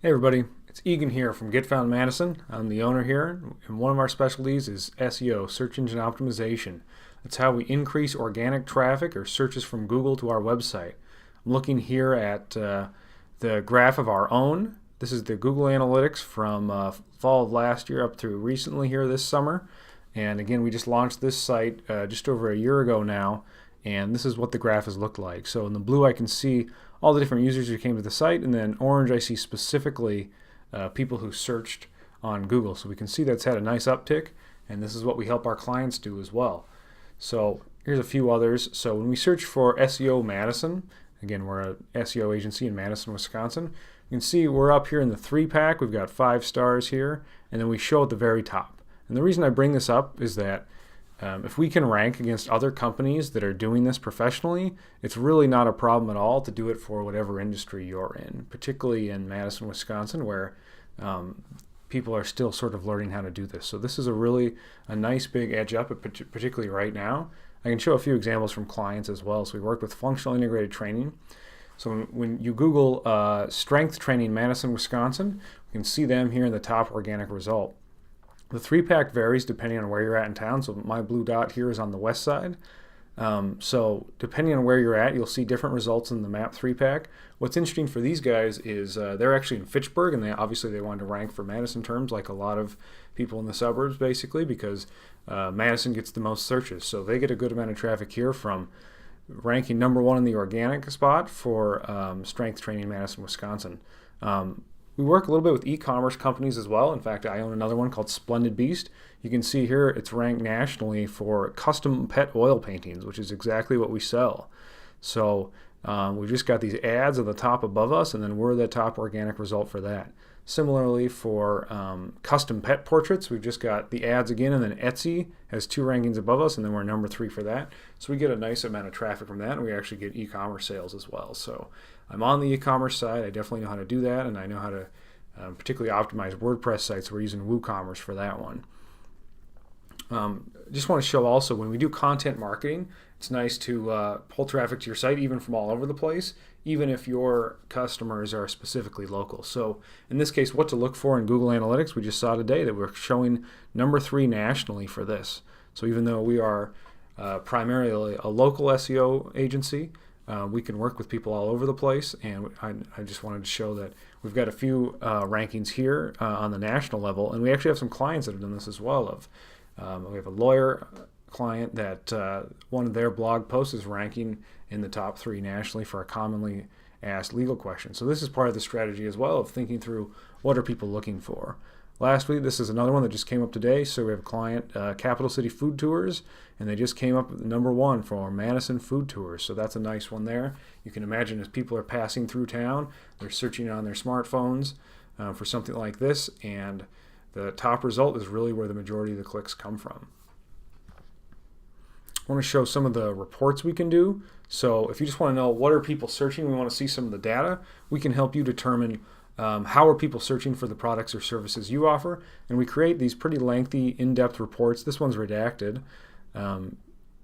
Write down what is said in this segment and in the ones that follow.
Hey everybody, it's Egan here from GetFound Madison. I'm the owner here, and one of our specialties is SEO, search engine optimization. That's how we increase organic traffic or searches from Google to our website. I'm looking here at the graph of our own. This is the Google Analytics from fall of last year up to recently here this summer. And again, we just launched this site just over a year ago now, and this is what the graph has looked like. So in the blue I can see all the different users who came to the site, and then orange I see specifically people who searched on Google. So we can see that's had a nice uptick, and this is what we help our clients do as well. So here's a few others. So when we search for SEO Madison, again we're an SEO agency in Madison, Wisconsin, you can see we're up here in the 3-pack. We've got 5 stars here, and then we show at the very top. And the reason I bring this up is that if we can rank against other companies that are doing this professionally, it's really not a problem at all to do it for whatever industry you're in, particularly in Madison, Wisconsin, where people are still sort of learning how to do this. So this is a nice big edge up, particularly right now. I can show a few examples from clients as well. So we worked with Functional Integrated Training. So when you Google strength training Madison, Wisconsin, you can see them here in the top organic result. The 3-pack varies depending on where you're at in town. So my blue dot here is on the west side. So depending on where you're at, you'll see different results in the map 3-pack. What's interesting for these guys is they're actually in Fitchburg, and they wanted to rank for Madison terms like a lot of people in the suburbs basically, because Madison gets the most searches. So they get a good amount of traffic here from ranking #1 in the organic spot for strength training Madison, Wisconsin. We work a little bit with e-commerce companies as well. In fact, I own another one called Splendid Beast. You can see here it's ranked nationally for custom pet oil paintings, which is exactly what we sell. So we've just got these ads at the top above us, and then we're the top organic result for that. Similarly, for custom pet portraits, we've just got the ads again, and then Etsy has 2 rankings above us, and then we're #3 for that. So we get a nice amount of traffic from that, and we actually get e-commerce sales as well. So I'm on the e-commerce side. I definitely know how to do that, and I know how to particularly optimize WordPress sites. We're using WooCommerce for that one. Just want to show also, when we do content marketing, it's nice to pull traffic to your site even from all over the place, even if your customers are specifically local. So in this case, what to look for in Google Analytics, we just saw today that we're showing #3 nationally for this. So even though we are primarily a local SEO agency, we can work with people all over the place, and I just wanted to show that we've got a few rankings here on the national level, and we actually have some clients that have done this as well. We have a lawyer client that one of their blog posts is ranking in the top 3 nationally for a commonly asked legal question. So this is part of the strategy as well of thinking through what are people looking for. Lastly, this is another one that just came up today. So we have a client, Capital City Food Tours, and they just came up with #1 for Madison Food Tours. So that's a nice one there. You can imagine as people are passing through town, they're searching on their smartphones for something like this, and the top result is really where the majority of the clicks come from. I want to show some of the reports we can do. So if you just want to know what are people searching, we want to see some of the data, we can help you determine how are people searching for the products or services you offer. And we create these pretty lengthy, in-depth reports. This one's redacted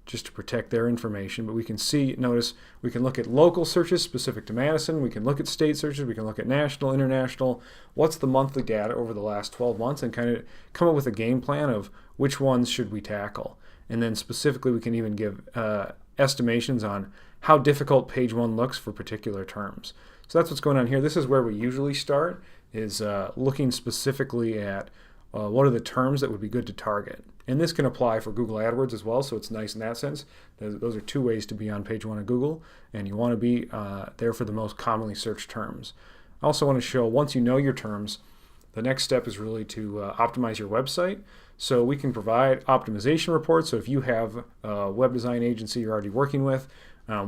just to protect their information, but we can notice we can look at local searches specific to Madison, we can look at state searches, we can look at national, international, what's the monthly data over the last 12 months, and kind of come up with a game plan of which ones should we tackle. And then specifically we can even give estimations on how difficult page 1 looks for particular terms. So that's what's going on here. This is where we usually start, is looking specifically at what are the terms that would be good to target. And this can apply for Google AdWords as well, so it's nice in that sense. Those are 2 ways to be on page 1 of Google, and you want to be there for the most commonly searched terms. I also want to show, once you know your terms, the next step is really to optimize your website. So we can provide optimization reports. So if you have a web design agency you're already working with,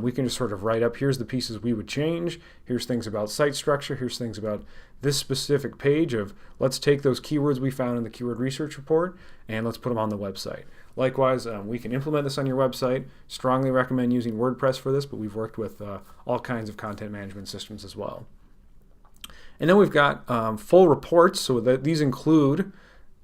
we can just sort of write up, here's the pieces we would change, here's things about site structure, here's things about this specific page of, let's take those keywords we found in the keyword research report and let's put them on the website. Likewise, we can implement this on your website. Strongly recommend using WordPress for this, but we've worked with all kinds of content management systems as well. And then we've got full reports, so that these include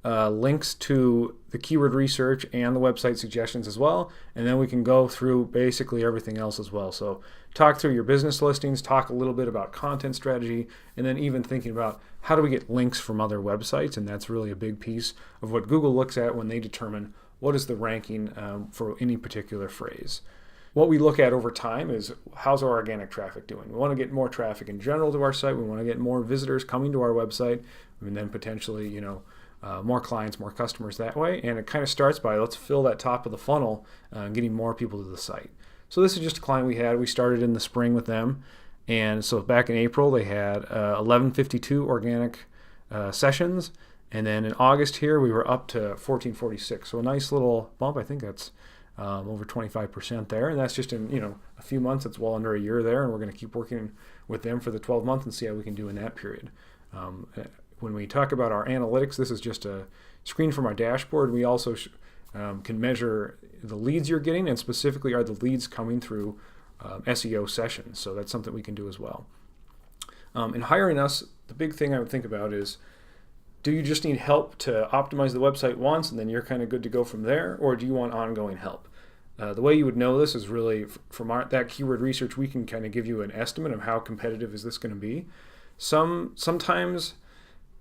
links to the keyword research and the website suggestions as well, and then we can go through basically everything else as well. So talk through your business listings, talk a little bit about content strategy, and then even thinking about how do we get links from other websites, and that's really a big piece of what Google looks at when they determine what is the ranking for any particular phrase. What we look at over time is how's our organic traffic doing. We want to get more traffic in general to our site. We want to get more visitors coming to our website, and then potentially, more clients, more customers that way. And it kind of starts by let's fill that top of the funnel, getting more people to the site. So this is just a client we had. We started in the spring with them. And so back in April, they had 1152 organic sessions. And then in August here, we were up to 1446. So a nice little bump. I think that's over 25% there. And that's just in, a few months. It's well under a year there. And we're going to keep working with them for the 12 months and see how we can do in that period. When we talk about our analytics, this is just a screen from our dashboard. We also can measure the leads you're getting, and specifically are the leads coming through SEO sessions. So that's something we can do as well. In hiring us, the big thing I would think about is, do you just need help to optimize the website once and then you're kind of good to go from there, or do you want ongoing help? The way you would know this is really from that keyword research. We can kind of give you an estimate of how competitive is this going to be. Sometimes.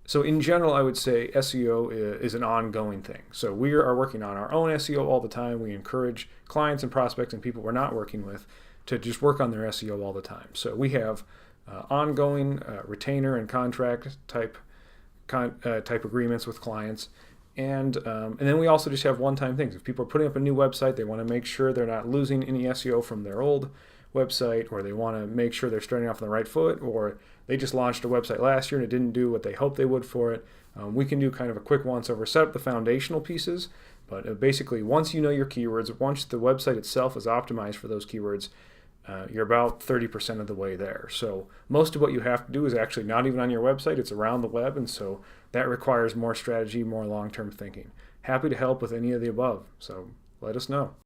So in general, I would say SEO is an ongoing thing. So we are working on our own SEO all the time. We encourage clients and prospects and people we're not working with to just work on their SEO all the time. So we have ongoing retainer and contract type agreements with clients. And then we also just have one-time things. If people are putting up a new website, they want to make sure they're not losing any SEO from their old website, or they want to make sure they're starting off on the right foot, or they just launched a website last year and it didn't do what they hoped they would for it. We can do kind of a quick once-over, set up the foundational pieces, but basically once you know your keywords, once the website itself is optimized for those keywords, you're about 30% of the way there. So most of what you have to do is actually not even on your website, it's around the web, and so that requires more strategy, more long-term thinking. Happy to help with any of the above, so let us know.